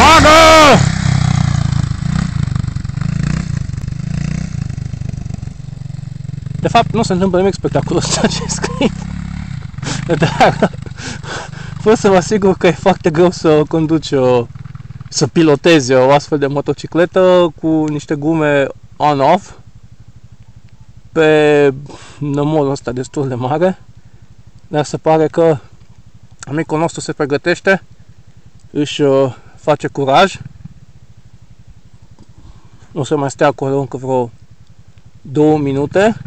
Bagă! De fapt, nu se întâmplă nimic spectaculos ceea ce scriu. Dar pot să vă asigur că e foarte greu să conduci să pilotezi o astfel de motocicletă cu niște gume on-off pe nămolul ăsta destul de mare. Dar se pare că amicul nostru se pregătește, își face curaj. O să mai stea acolo încă vreo 2 minute.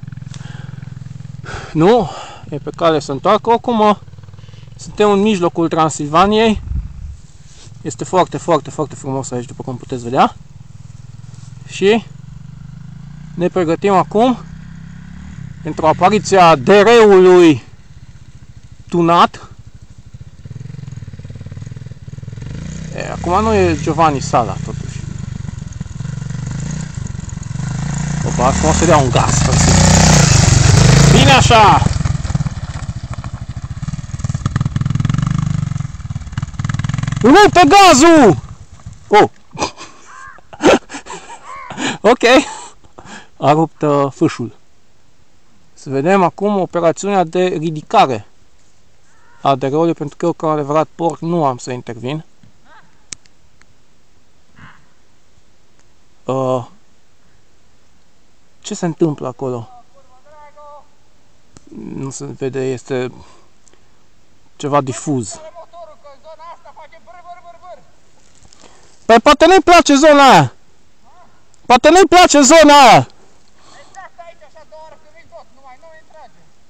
Nu, e pe cale să întoarcă. Oricum, suntem în mijlocul Transilvaniei. Este foarte, foarte, foarte frumos aici, după cum puteți vedea. Și ne pregătim acum pentru apariția DR-ului tunat. Acum nu e Giovanni Sala, totuși. Opa, acum o să dea un gas. Bine așa! Rupe gazul! Oh! Ok. A rupt fâșul. Să vedem acum operațiunea de ridicare a DR-ului, pentru că eu, ca adevărat porc, nu am să intervin. Ce se întâmplă acolo? Nu se vede, este ceva difuz. Păi poate nu-i place zona aia! Poate nu-i place zona aia!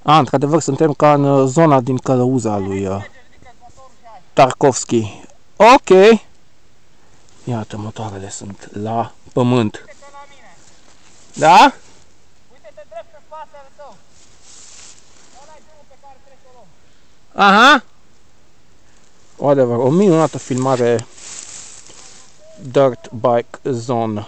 A, într-adevăr, suntem ca în zona din călăuza lui Tarkovski. Ok! Iată, motoarele sunt la pământ. Da? Uite-te drept pe fața tău. Ăla-i drumul pe care trebuie să o luăm. Aha! O adevăr, o minunată filmare Dirt Bike Zone.